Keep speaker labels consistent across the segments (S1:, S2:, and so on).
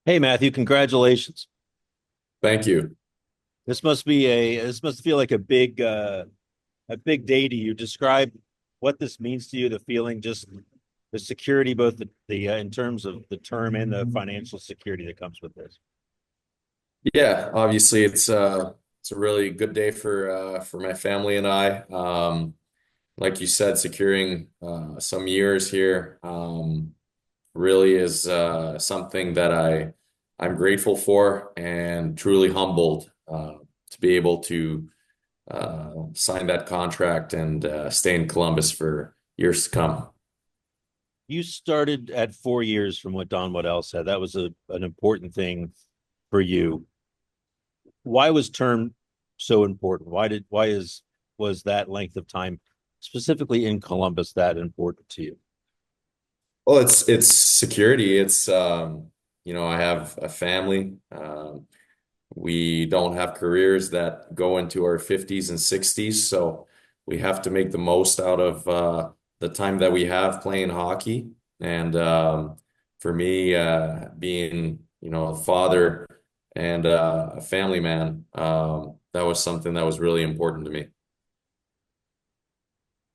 S1: Hey Matthew, congratulations.
S2: Thank you.
S1: This must feel like a big day to you. Describe what this means to you, the feeling, just the security, both the in terms of the term and the financial security that comes with this.
S2: Yeah, obviously it's a really good day for my family and I. Like you said, securing some years here really is something that I'm grateful for and truly humbled to be able to sign that contract and stay in Columbus for years to come.
S1: You started at 4 years from what Don Waddell said. That was an important thing for you. Why was term so important? Why is was that length of time specifically in Columbus that important to you?
S2: Well, it's security. I have a family. We don't have careers that go into our 50s and 60s, so we have to make the most out of the time that we have playing hockey. And for me, being, a father and a family man, that was something that was really important to me.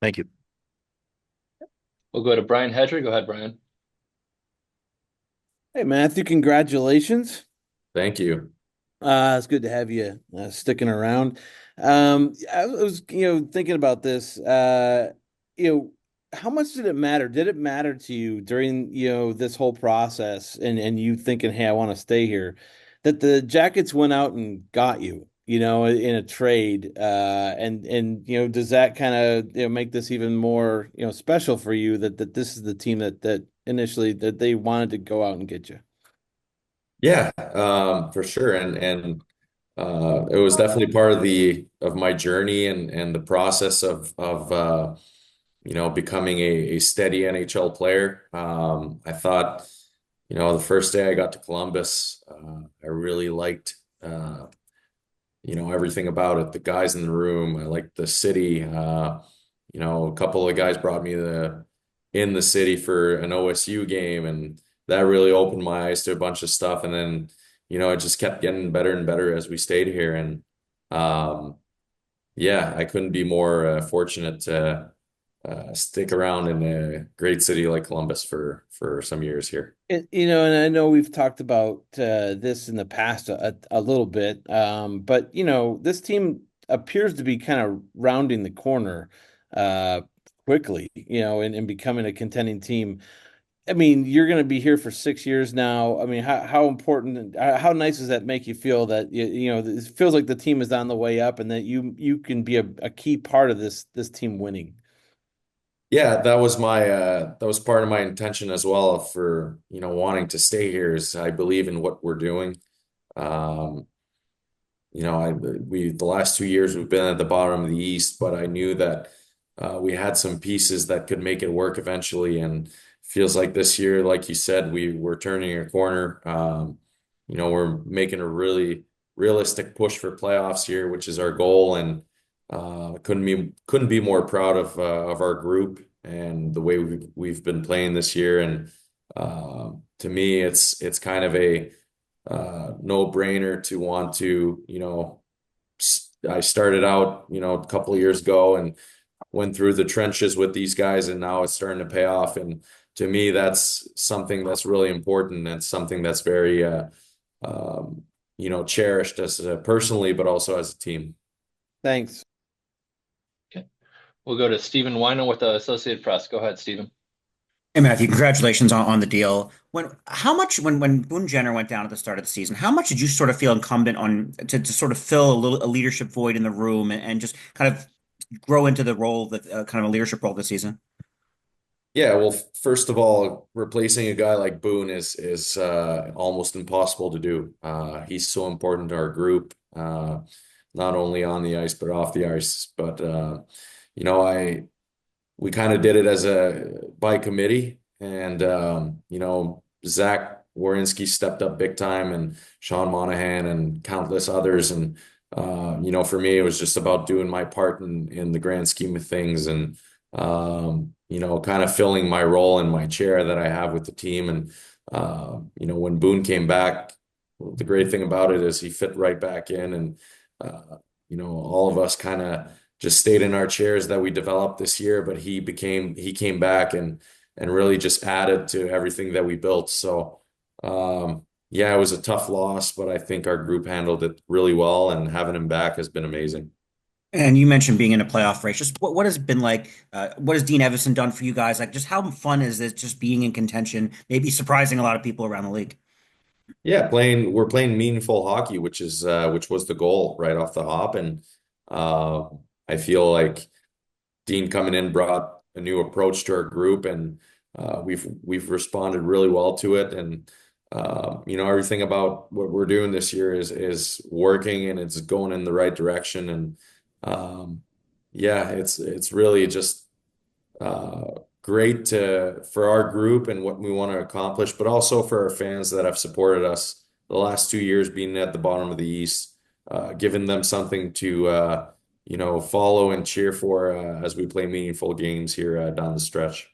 S1: Thank you.
S3: We'll go to Brian Hedger. Go ahead, Brian.
S4: Hey Matthew, congratulations.
S2: Thank you.
S4: It's good to have you sticking around. I was, thinking about this. You know, how much did it matter? Did it matter to you during, this whole process and you thinking, hey, I want to stay here, that the Jackets went out and got you, in a trade? And does that kind of, make this even more, special for you that this is the team that initially that they wanted to go out and get you?
S2: Yeah, for sure. And it was definitely part of the of my journey and the process of becoming a steady NHL player. I thought, the first day I got to Columbus, I really liked everything about it, the guys in the room. I liked the city. A couple of guys brought me in the city for an OSU game, and that really opened my eyes to a bunch of stuff. And then, it just kept getting better and better as we stayed here. And yeah, I couldn't be more fortunate to stick around in a great city like Columbus for some years here.
S4: And I know we've talked about this in the past a little bit, but this team appears to be kind of rounding the corner uh, quickly, and becoming a contending team. I mean, you're going to be here for 6 years now. I mean, how important, how nice does that make you feel that it feels like the team is on the way up and that you can be a key part of this team winning?
S2: Yeah, that was part of my intention as well for, wanting to stay here is I believe in what we're doing. Um, the last 2 years we've been at the bottom of the East, but I knew that we had some pieces that could make it work eventually. And feels like this year, like you said, we're turning a corner. We're making a really realistic push for playoffs here, which is our goal. And couldn't be more proud of our group and the way we've been playing this year. And to me, it's kind of a no-brainer to want to, I started out, a couple of years ago and went through the trenches with these guys, and now it's starting to pay off. And to me, that's something that's really important and something that's very, cherished as personally, but also as a team.
S4: Thanks.
S3: Okay. We'll go to Stephen Weiner with the Associated Press. Go ahead, Stephen.
S5: Hey Matthew, congratulations on the deal. When Boone Jenner went down at the start of the season, how much did you sort of feel incumbent on to sort of fill a leadership void in the room and just kind of grow into the role that kind of a leadership role this season?
S2: Yeah, well, first of all, replacing a guy like Boone is almost impossible to do. He's so important to our group, not only on the ice but off the ice. But I we kind of did it as a by committee, and Zach Wierenski stepped up big time, and Sean Monahan and countless others. And for me, it was just about doing my part in the grand scheme of things, and kind of filling my role in my chair that I have with the team. And When Boone came back, the great thing about it is he fit right back in, and all of us kind of just stayed in our chairs that we developed this year, but he came back and really just added to everything that we built. So yeah, it was a tough loss, but I think our group handled it really well, and having him back has been amazing.
S5: And you mentioned being in a playoff race. Just what has it been like? What has Dean Evison done for you guys? Like, just how fun is it just being in contention, maybe surprising a lot of people around the league?
S2: Yeah, we're playing meaningful hockey, which was the goal right off the hop, and uh, I feel like Dean coming in brought a new approach to our group, and we've responded really well to it. And everything about what we're doing this year is working, and it's going in the right direction. And um, yeah, it's really just uh, great for our group and what we want to accomplish, but also for our fans that have supported us the last 2 years, being at the bottom of the East, giving them something to follow and cheer for as we play meaningful games here down the stretch.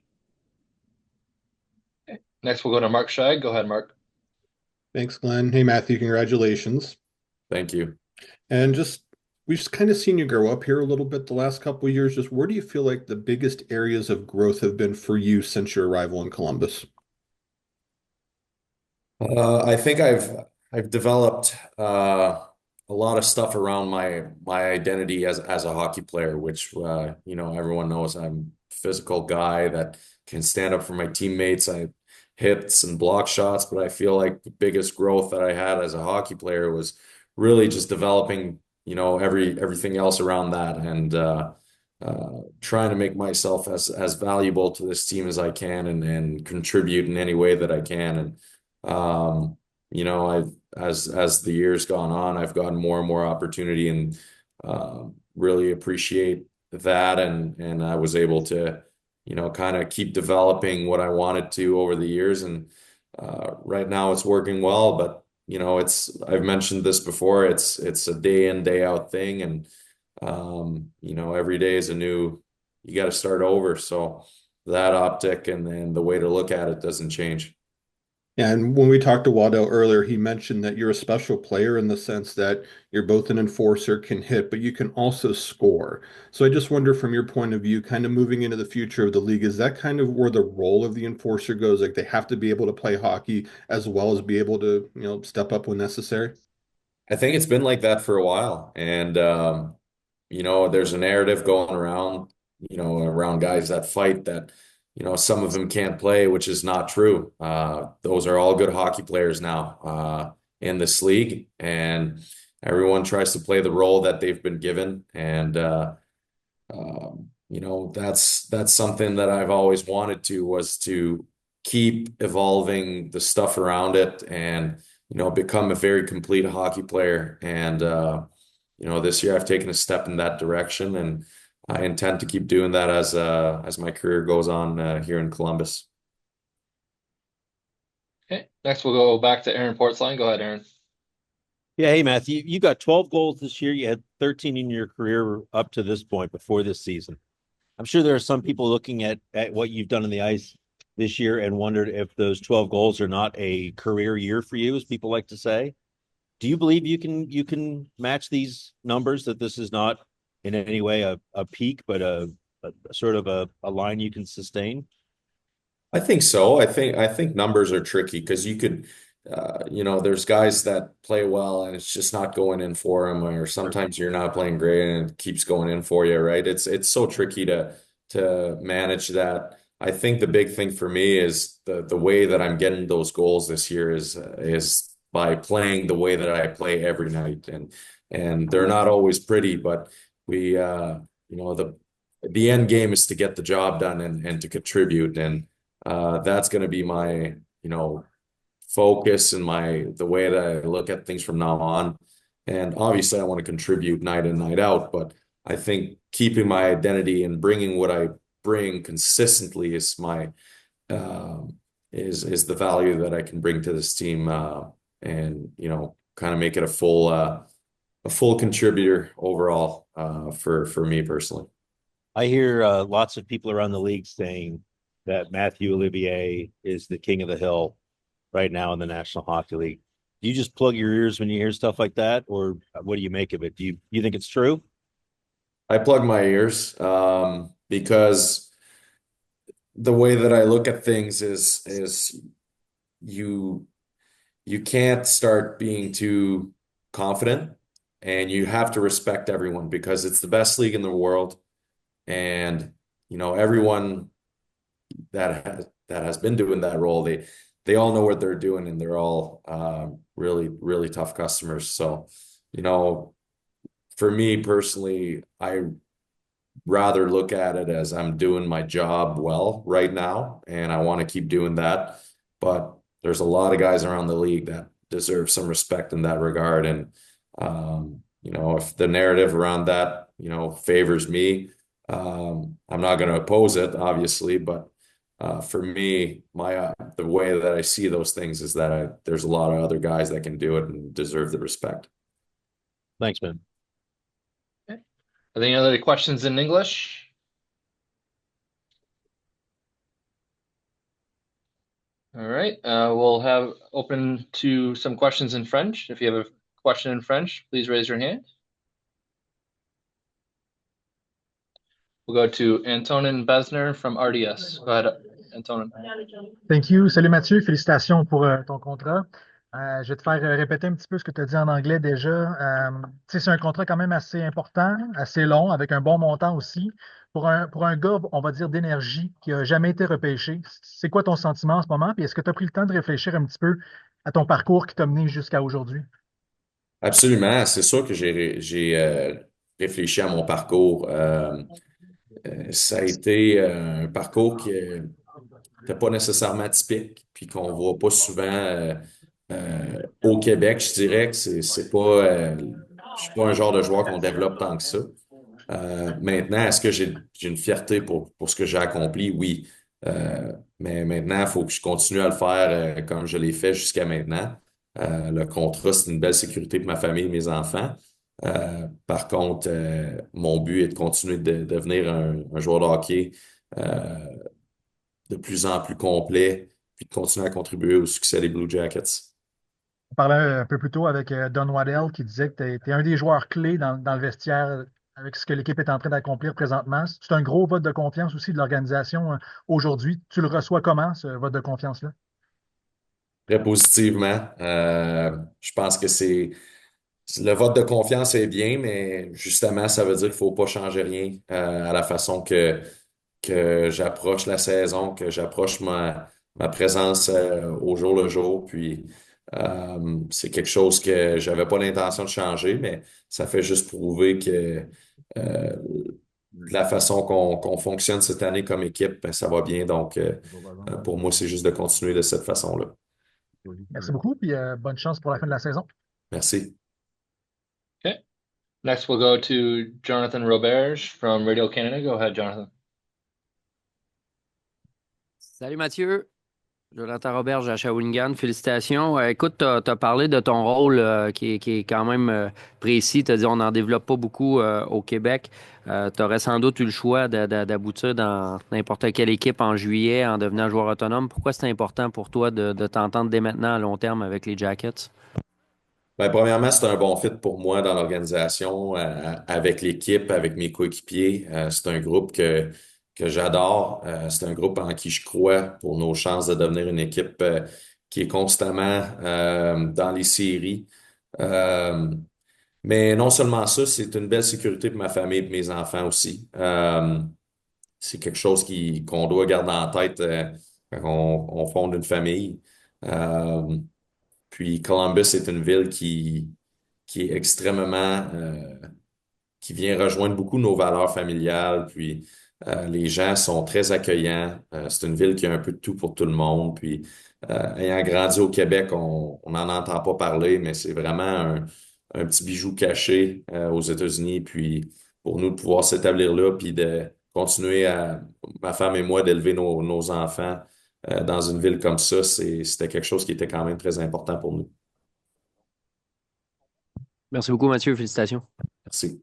S3: Next, we'll go to Mark Scheig. Go ahead, Mark.
S6: Thanks, Glenn. Hey, Matthew, congratulations.
S2: Thank you.
S6: And we've just kind of seen you grow up here a little bit the last couple of years. Just where do you feel like the biggest areas of growth have been for you since your arrival in Columbus?
S2: I think I've developed a lot of stuff around my identity as a hockey player, which everyone knows I'm a physical guy that can stand up for my teammates. I hits and block shots, but I feel like the biggest growth that I had as a hockey player was really just developing, everything else around that, and trying to make myself as valuable to this team as I can, and contribute in any way that I can. And I've as the years gone on, I've gotten more and more opportunity, and really appreciate that. And I was able to, kind of keep developing what I wanted to over the years. And right now it's working well, but I've mentioned this before, it's a day in, day out thing. And every day is you got to start over. So that optic and then the way to look at it doesn't change.
S6: And when we talked to Waddell earlier, he mentioned that you're a special player in the sense that you're both an enforcer, can hit, but you can also score. So I just wonder, from your point of view, kind of moving into the future of the league, is that kind of where the role of the enforcer goes? Like they have to be able to play hockey as well as be able to, step up when necessary?
S2: I think it's been like that for a while. And there's a narrative going around, around guys that fight that, some of them can't play, which is not true. Those are all good hockey players now in this league, and everyone tries to play the role that they've been given. And that's something that I've always wanted was to keep evolving the stuff around it, and become a very complete hockey player. And this year I've taken a step in that direction, and I intend to keep doing that as my career goes on here in Columbus.
S3: Okay. Next, we'll go back to Aaron Portzline. Go ahead, Aaron.
S1: Yeah, hey Matthew, you got 12 goals this year. You had 13 in your career up to this point before this season. I'm sure there are some people looking at what you've done on the ice this year and wondered if those 12 goals are not a career year for you, as people like to say. Do you believe you can match these numbers, that this is not in any way a peak, but a sort of a line you can sustain?
S2: I think so. I think numbers are tricky because there's guys that play well and it's just not going in for them, or sometimes you're not playing great and it keeps going in for you, right? It's so tricky to manage that. I think the big thing for me is the way that I'm getting those goals this year is by playing the way that I play every night, and they're not always pretty, but we the end game is to get the job done and to contribute. And that's going to be my, focus and the way that I look at things from now on. And obviously, I want to contribute night in, night out, but I think keeping my identity and bringing what I bring consistently is is the value that I can bring to this team, and kind of make it a full contributor overall for me personally.
S1: I hear lots of people around the league saying that Mathieu Olivier is the king of the hill. right now in the National Hockey League. Do you just plug your ears when you hear stuff like that, or what do you make of it? Do you think it's true?
S2: I plug my ears because the way that I look at things is you you can't start being too confident, and you have to respect everyone because it's the best league in the world. And everyone that has been doing that role, they all know what they're doing, and they're all really really tough customers. So you know for me personally, I rather look at it as I'm doing my job well right now, and I want to keep doing that. But there's a lot of guys around the league that deserve some respect in that regard. And if the narrative around that, favors me, I'm not going to oppose it, obviously. But for me, the way that I see those things is that there's a lot of other guys that can do it and deserve the respect.
S1: Thanks, man.
S3: Are there any other questions in English? All right, we'll have open to some questions in French. If you have a question in French, please raise your hand. We'll go to Antonin Besner from RDS. Go ahead, Antonin.
S7: Thank you. Salut Mathieu, félicitations pour ton contrat. Je vais te faire répéter un petit peu ce que tu as dit en anglais déjà. Tu sais, c'est un contrat quand même assez important, assez long, avec un bon montant aussi. Pour un gars, on va dire, d'énergie qui n'a jamais été repêché, c'est quoi ton sentiment en ce moment? Puis est-ce que tu as pris le temps de réfléchir un petit peu à ton parcours qui t'a mené jusqu'à aujourd'hui?
S2: Absolument, c'est sûr que j'ai réfléchi à mon parcours. Ça a été un parcours qui n'était pas nécessairement typique, puis qu'on voit pas souvent au Québec. Je dirais que c'est pas, je suis pas un genre de joueur qu'on développe tant que ça. Maintenant, est-ce que j'ai une fierté pour ce que j'ai accompli? Oui. Mais maintenant, il faut que je continue à le faire comme je l'ai fait jusqu'à maintenant. Le contrat, c'est une belle sécurité pour ma famille et mes enfants. Par contre, mon but est de continuer de devenir un joueur de hockey de plus en plus complet, puis de continuer à contribuer au succès des Blue Jackets.
S7: On parlait un peu plus tôt avec Don Waddell qui disait que tu es un des joueurs clés dans le vestiaire avec ce que l'équipe est en train d'accomplir présentement. C'est un gros vote de confiance aussi de l'organisation aujourd'hui. Tu le reçois comment, ce vote de confiance-là?
S2: Très positivement. Je pense que le vote de confiance est bien, mais justement, ça veut dire qu'il ne faut pas changer rien à la façon que j'approche la saison, que j'approche ma présence au jour le jour. Puis c'est quelque chose que j'avais pas l'intention de changer, mais ça fait juste prouver que euh, la façon qu'on fonctionne cette année comme équipe, ben, ça va bien. Donc, pour moi, c'est juste de continuer de cette façon-là.
S7: Merci beaucoup, puis bonne chance pour la fin de la saison.
S2: Merci.
S3: Okay. Next, we'll go to Jonathan Roberge from Radio Canada. Go ahead, Jonathan.
S8: Salut Mathieu, Jonathan Roberge à Shawinigan, félicitations. Écoute, tu as parlé de ton rôle qui est quand même précis. Tu as dit on n'en développe pas beaucoup au Québec. Tu aurais sans doute eu le choix d'aboutir dans n'importe quelle équipe en juillet en devenant joueur autonome. Pourquoi c'est important pour toi de t'entendre dès maintenant à long terme avec les Jackets?
S2: Ben, premièrement, c'est un bon fit pour moi dans l'organisation, avec l'équipe, avec mes coéquipiers. C'est un groupe que j'adore. C'est un groupe en qui je crois pour nos chances de devenir une équipe qui est constamment dans les séries. Euh, mais non seulement ça, c'est une belle sécurité pour ma famille et mes enfants aussi. C'est quelque chose qu'on doit garder en tête quand on fonde une famille. Euh, Puis Columbus est une ville qui est extrêmement, qui vient rejoindre beaucoup nos valeurs familiales. Puis les gens sont très accueillants. C'est une ville qui a un peu de tout pour tout le monde. Puis ayant grandi au Québec, on n'en entend pas parler, mais c'est vraiment un petit bijou caché aux États-Unis. Puis pour nous de pouvoir s'établir là, puis de continuer ma femme et moi, d'élever nos enfants dans une ville comme ça, c'était quelque chose qui était quand même très important pour nous.
S8: Merci beaucoup Mathieu, félicitations.
S2: Merci.